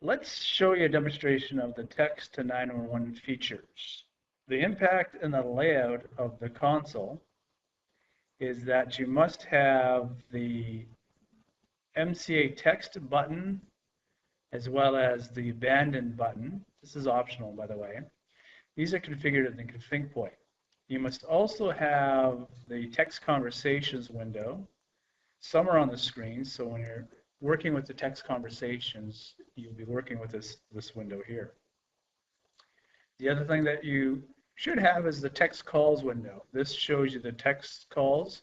Let's show you a demonstration of the text to 911 features. The impact and the layout of the console is that you must have the MCA text button as well as the abandon button. This is optional, by the way. These are configured in the config point. You must also have the text conversations window somewhere on the screen, so when you're working with the text conversations, you'll be working with this window here. The other thing that you should have is the text calls window. This shows you the text calls,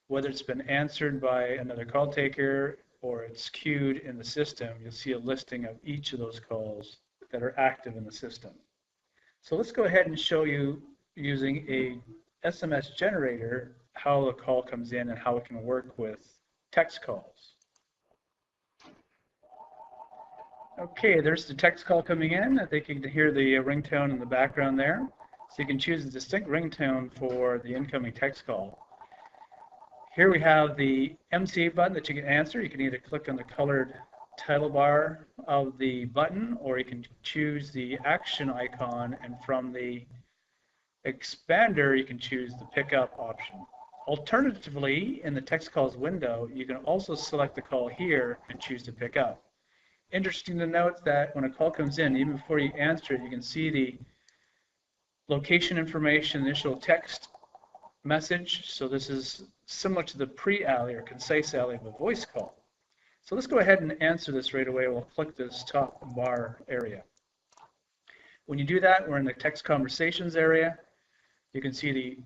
whether it's been answered by another call taker or it's queued in the system. You'll see a listing of each of those calls that are active in the system. So let's go ahead and show you using a SMS generator how a call comes in and how it can work with text calls. Okay, there's the text call coming in. I think you can hear the ringtone in the background there. So you can choose a distinct ringtone for the incoming text call. Here we have the MCA button that you can answer. You can either click on the colored title bar of the button, or you can choose the action icon, and from the expander you can choose the pickup option. Alternatively, in the text calls window, you can also select the call here and choose to pick up. Interesting to note that when a call comes in, even before you answer it, you can see the location information, initial text message. So this is similar to the pre-ALI or concise ALI of a voice call. So let's go ahead and answer this right away. We'll click this top bar area. When you do that, we're in the text conversations area. You can see the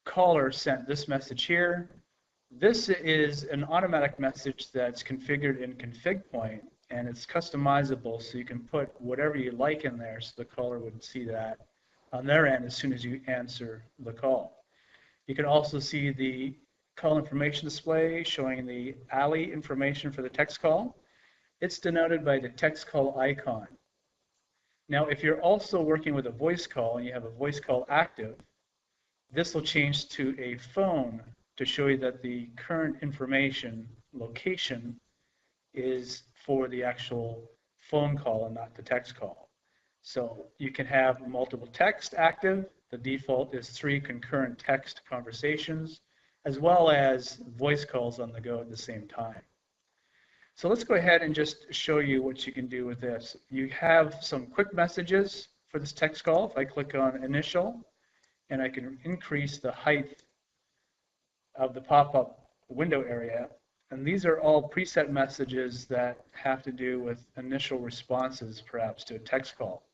caller sent this message here. This is an automatic message that's configured in config point, and it's customizable, so you can put whatever you like in there so the caller would see that on their end as soon as you answer the call. You can also see the call information display showing the ALI information for the text call. It's denoted by the text call icon. Now, if you're also working with a voice call and you have a voice call active, this will change to a phone to show you that the current information, location, is for the actual phone call and not the text call. So you can have multiple text active. The default is 3 concurrent text conversations, as well as voice calls on the go at the same time. So let's go ahead and just show you what you can do with this. You have some quick messages for this text call. If I click on initial, and I can increase the height of the pop-up window area. And these are all preset messages that have to do with initial responses, perhaps, to a text call.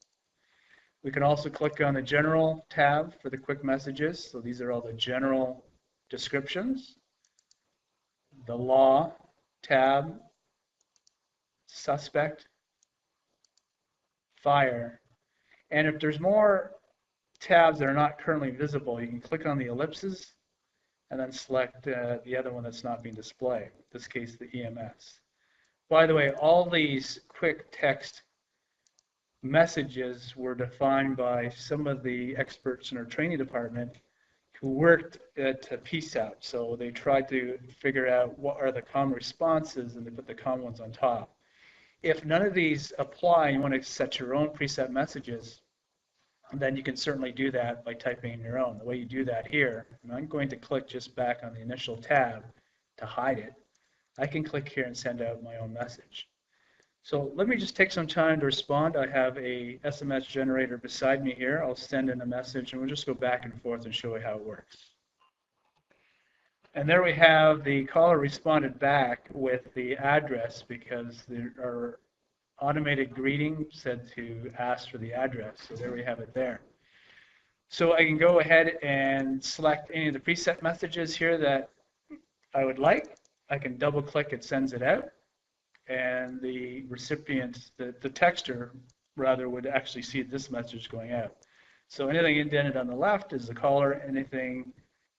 We can also click on the General tab for the quick messages. So these are all the general descriptions. The Law tab, Suspect, Fire. And if there's more tabs that are not currently visible, you can click on the ellipses and then select the other one that's not being displayed, in this case the EMS. By the way, all these quick text messages were defined by some of the experts in our training department who worked at PSAP. So they tried to figure out what are the common responses, and they put the common ones on top. If none of these apply, you want to set your own preset messages, then you can certainly do that by typing in your own. The way you do that here, and I'm going to click just back on the initial tab to hide it. I can click here and send out my own message. So let me just take some time to respond. I have a SMS generator beside me here. I'll send in a message, and we'll just go back and forth and show you how it works. And there we have the caller responded back with the address, because there are automated greeting said to ask for the address. So there we have it there. So I can go ahead and select any of the preset messages here that I would like. I can double click, it sends it out. And the recipient, the texter rather, would actually see this message going out. So anything indented on the left is the caller, anything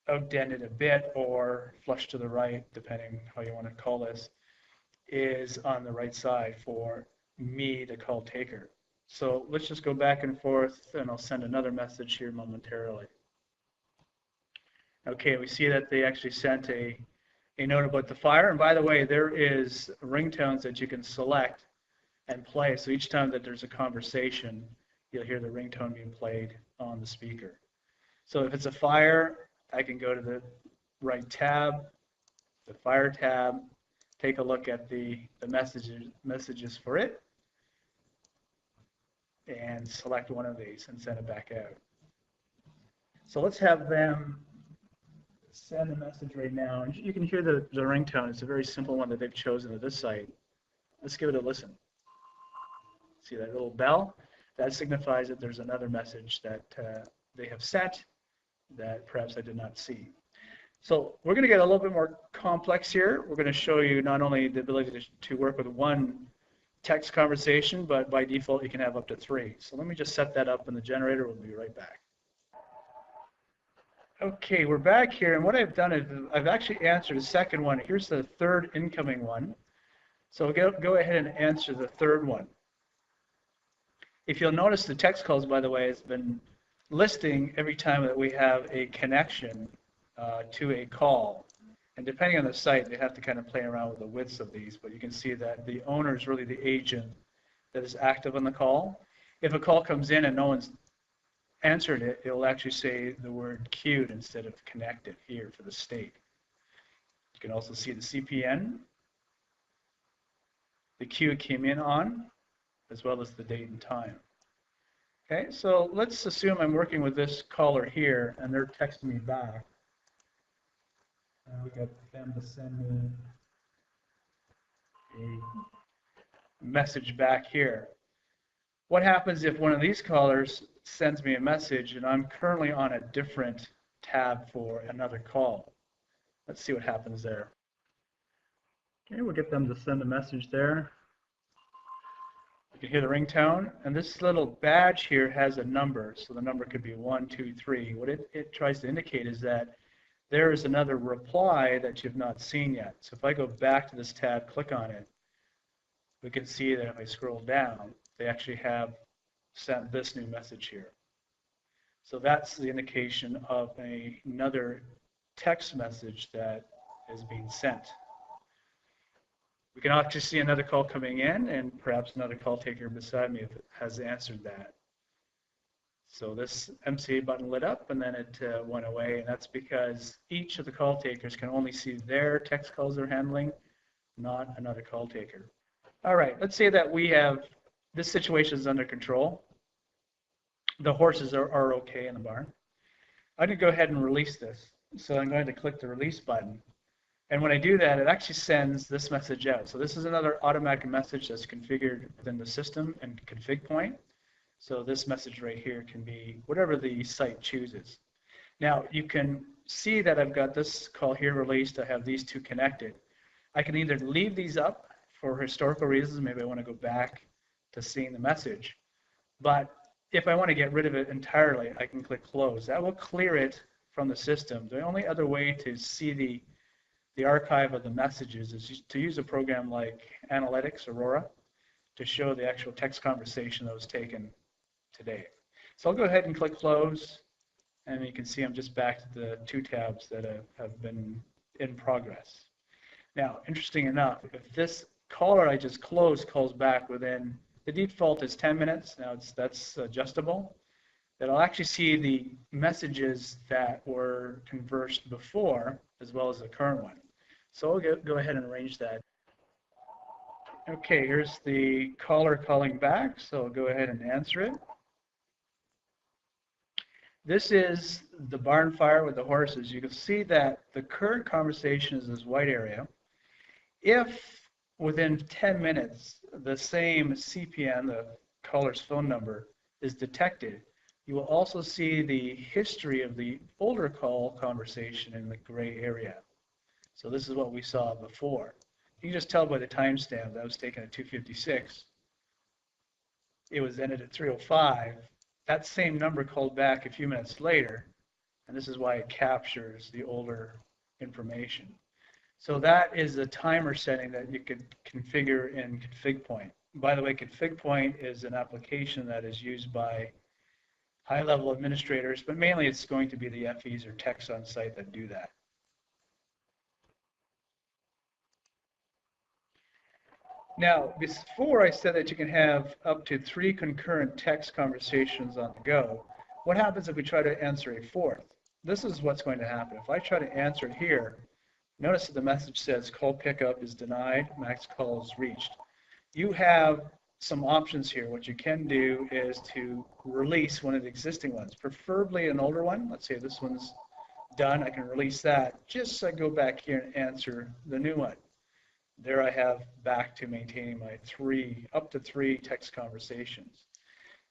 outdented a bit or flush to the right, depending how you want to call this, is on the right side for me, the call taker. So let's just go back and forth, and I'll send another message here momentarily. Okay, we see that they actually sent a note about the fire. And by the way, there is ringtones that you can select and play. So each time that there's a conversation, you'll hear the ringtone being played on the speaker. So if it's a fire, I can go to the right tab, the fire tab, take a look at the messages for it, and select one of these and send it back out. So let's have them send a message right now. And you can hear the ringtone. It's a very simple one that they've chosen at this site. Let's give it a listen. See that little bell? That signifies that there's another message that they have sent that perhaps I did not see. So we're going to get a little bit more complex here. We're going to show you not only the ability to work with one text conversation, but by default you can have up to 3. So let me just set that up in the generator. We'll be right back. Okay, we're back here, and what I've done is I've actually answered the second one. Here's the third incoming one. So go ahead and answer the third one. If you'll notice, the text calls, by the way, has been listing every time that we have a connection to a call. And depending on the site, they have to kind of play around with the widths of these, but you can see that the owner is really the agent that is active on the call. If a call comes in and no one's answered it, it'll actually say the word queued instead of connected here for the state. You can also see the CPN, the queue it came in on, as well as the date and time. Okay, so let's assume I'm working with this caller here and they're texting me back. We got them to send me a message back here. What happens if one of these callers sends me a message and I'm currently on a different tab for another call? Let's see what happens there. Okay, we'll get them to send a message there. You can hear the ringtone, and this little badge here has a number, so the number could be 1, 2, 3. What it tries to indicate is that there is another reply that you've not seen yet. So if I go back to this tab, click on it, we can see that if I scroll down, they actually have sent this new message here. So that's the indication of another text message that is being sent. We can actually see another call coming in and perhaps another call taker beside me if it has answered that. So this MCA button lit up and then it went away, and that's because each of the call takers can only see their text calls they're handling, not another call taker. All right, let's say that we have, this situation is under control. The horses are okay in the barn. I'm going to go ahead and release this. So I'm going to click the release button. And when I do that, it actually sends this message out. So this is another automatic message that's configured within the system and config point. So this message right here can be whatever the site chooses. Now you can see that I've got this call here released. I have these two connected. I can either leave these up for historical reasons. Maybe I want to go back to seeing the message. But if I want to get rid of it entirely, I can click close. That will clear it from the system. The only other way to see the archive of the messages is to use a program like Analytics, Aurora, to show the actual text conversation that was taken today. So I'll go ahead and click close, and you can see I'm just back to the 2 tabs that have been in progress. Now, interesting enough, if this caller I just closed calls back within, the default is 10 minutes, now that's adjustable, that I'll actually see the messages that were conversed before as well as the current one. So I'll go ahead and arrange that. Okay, here's the caller calling back, so I'll go ahead and answer it. This is the barn fire with the horses. You can see that the current conversation is this white area. If within 10 minutes the same CPN, the caller's phone number, is detected, you will also see the history of the older call conversation in the gray area. So this is what we saw before. You can just tell by the timestamp that was taken at 2:56. It was ended at 3:05. That same number called back a few minutes later, and this is why it captures the older information. So that is a timer setting that you could configure in Config Point. By the way, Config Point is an application that is used by high-level administrators, but mainly it's going to be the FEs or techs on site that do that. Now, before I said that you can have up to 3 concurrent text conversations on the go. What happens if we try to answer a fourth? This is what's going to happen. If I try to answer it here, notice that the message says call pickup is denied, max call is reached. You have some options here. What you can do is to release one of the existing ones, preferably an older one. Let's say this one's done. I can release that. Just so I go back here and answer the new one. There I have back to maintaining my up to three text conversations.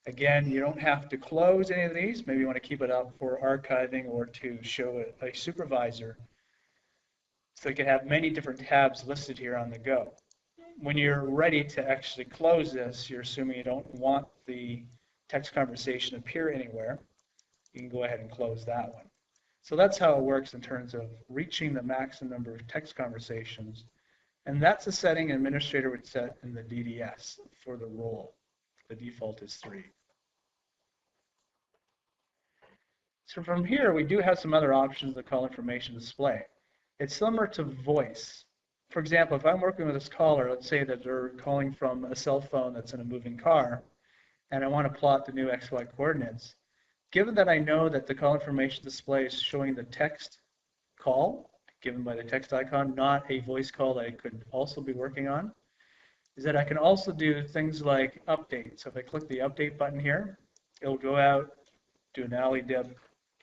Again, you don't have to close any of these. Maybe you want to keep it up for archiving or to show a supervisor. So you can have many different tabs listed here on the go. When you're ready to actually close this, you're assuming you don't want the text conversation to appear anywhere. You can go ahead and close that one. So that's how it works in terms of reaching the maximum number of text conversations. And that's a setting an administrator would set in the DDS for the role. The default is 3. So from here, we do have some other options that call information display. It's similar to voice. For example, if I'm working with this caller, let's say that they're calling from a cell phone that's in a moving car, and I want to plot the new XY coordinates. Given that I know that the call information display is showing the text call, given by the text icon, not a voice call that I could also be working on, is that I can also do things like update. So if I click the update button here, it'll go out, do an alley-dip,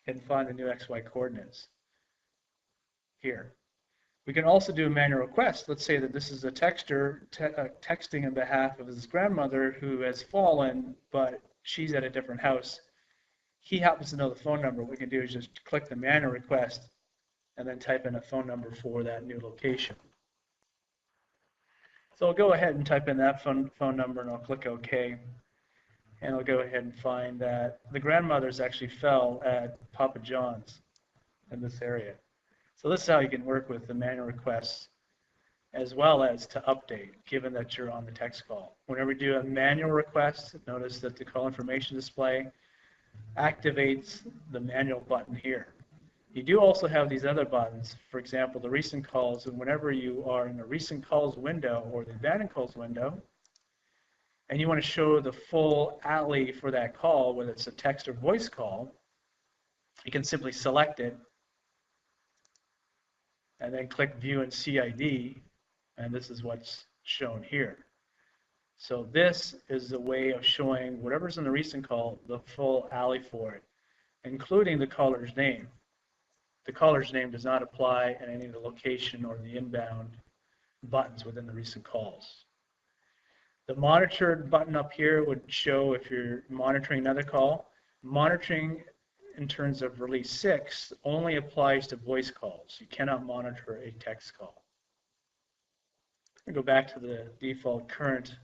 and find the new XY coordinates here. We can also do a manual request. Let's say that this is a texter texting on behalf of his grandmother who has fallen, but she's at a different house. He happens to know the phone number. What we can do is just click the manual request and then type in a phone number for that new location. So I'll go ahead and type in that phone number and I'll click OK. And I'll go ahead and find that the grandmother's actually fell at Papa John's in this area. So this is how you can work with the manual requests as well as to update, given that you're on the text call. Whenever you do a manual request, notice that the call information display activates the manual button here. You do also have these other buttons, for example, the recent calls, and whenever you are in the recent calls window or the abandoned calls window, and you want to show the full alley for that call, whether it's a text or voice call, you can simply select it and then click View and CID, and this is what's shown here. So this is the way of showing whatever's in the recent call, the full alley for it, including the caller's name. The caller's name does not apply in any of the location or the inbound buttons within the recent calls. The monitored button up here would show if you're monitoring another call. Monitoring in terms of release 6 only applies to voice calls. You cannot monitor a text call. I'm going to go back to the default current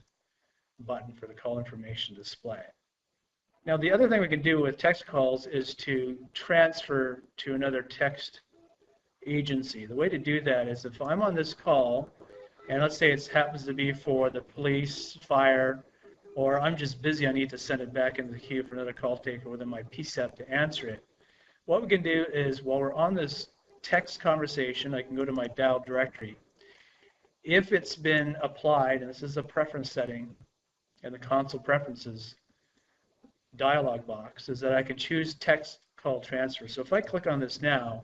button for the call information display. Now the other thing we can do with text calls is to transfer to another text agency. The way to do that is if I'm on this call, and let's say it happens to be for the police, fire, or I'm just busy, I need to send it back into the queue for another call taker within my PCEP to answer it. What we can do is while we're on this text conversation, I can go to my dial directory. If it's been applied, and this is a preference setting in the console preferences dialog box, is that I can choose text call transfer. So if I click on this now,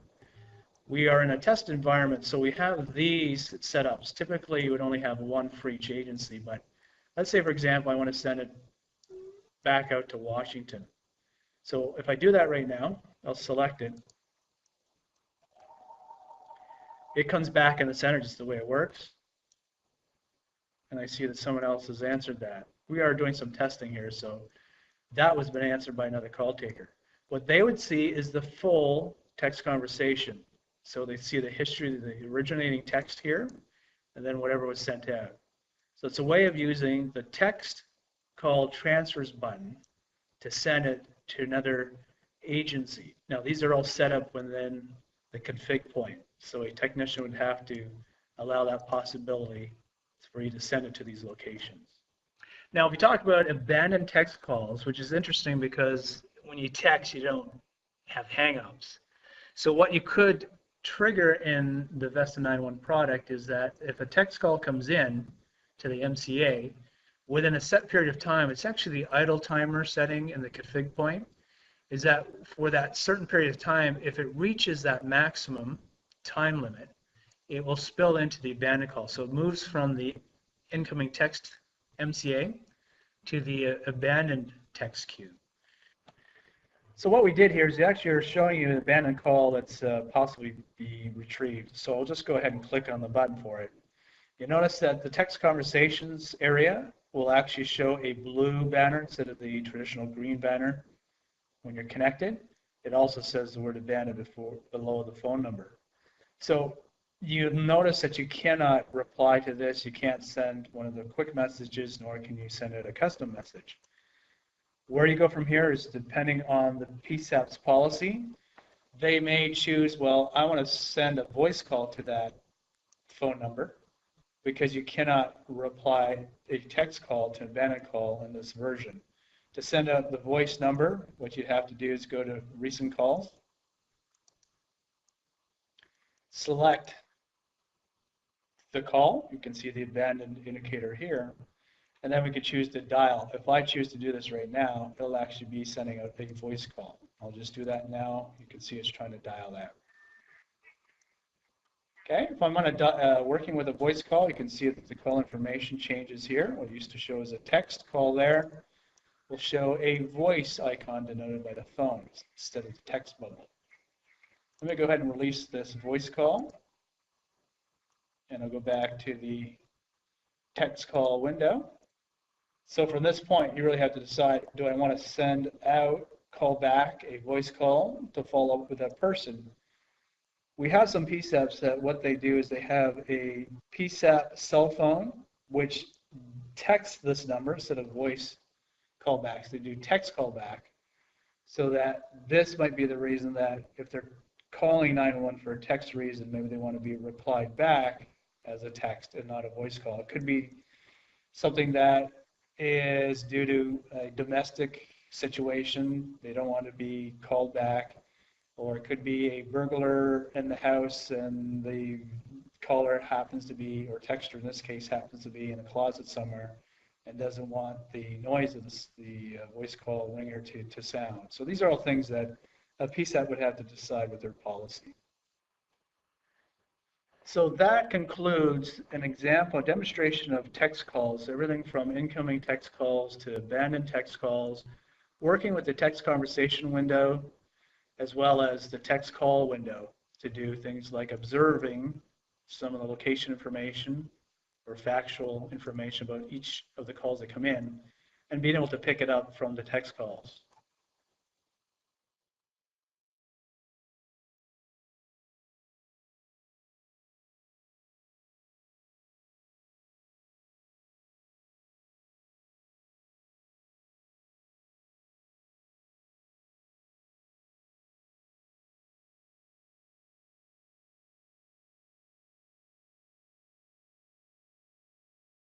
we are in a test environment, so we have these setups. Typically, you would only have one for each agency, but let's say, for example, I want to send it back out to Washington. So if I do that right now, I'll select it. It comes back in the center just the way it works. And I see that someone else has answered that. We are doing some testing here, so that was been answered by another call taker. What they would see is the full text conversation. So they see the history of the originating text here, and then whatever was sent out. So it's a way of using the text call transfers button to send it to another agency. Now these are all set up within the config point. So a technician would have to allow that possibility for you to send it to these locations. Now, if we talk about abandoned text calls, which is interesting because when you text, you don't have hangups. So what you could trigger in the Vesta 9.1 product is that if a text call comes in to the MCA, within a set period of time, it's actually the idle timer setting in the config point, is that for that certain period of time, if it reaches that maximum time limit, it will spill into the abandoned call. So it moves from the incoming text MCA to the abandoned text queue. So what we did here is we actually are showing you an abandoned call that's possibly be retrieved. So I'll just go ahead and click on the button for it. You notice that the text conversations area will actually show a blue banner instead of the traditional green banner when you're connected. It also says the word abandoned below the phone number. So you notice that you cannot reply to this. You can't send one of the quick messages, nor can you send it a custom message. Where you go from here is depending on the PSAP's policy. They may choose, well, I want to send a voice call to that phone number, because you cannot reply a text call to an abandoned call in this version. To send out the voice number, what you have to do is go to recent calls, select the call. You can see the abandoned indicator here. And then we could choose to dial. If I choose to do this right now, it'll actually be sending out a voice call. I'll just do that now. You can see it's trying to dial that. Okay, if I'm working with a voice call, you can see that the call information changes here. What used to show as a text call there will show a voice icon denoted by the phone instead of the text bubble. Let me go ahead and release this voice call. And I'll go back to the text call window. So from this point, you really have to decide, do I want to send out, call back a voice call to follow up with that person? We have some PSAPs that what they do is they have a PSAP cell phone, which texts this number instead of voice callbacks. They do text callback, so that this might be the reason that if they're calling 911 for a text reason, maybe they want to be replied back as a text and not a voice call. It could be something that is due to a domestic situation. They don't want to be called back. Or it could be a burglar in the house and the caller happens to be, or texter in this case, happens to be in a closet somewhere and doesn't want the noise of the voice call ringer to sound. So these are all things that a PSAP would have to decide with their policy. So that concludes an example, a demonstration of text calls, everything from incoming text calls to abandoned text calls, working with the text conversation window, as well as the text call window to do things like observing some of the location information or factual information about each of the calls that come in and being able to pick it up from the text calls.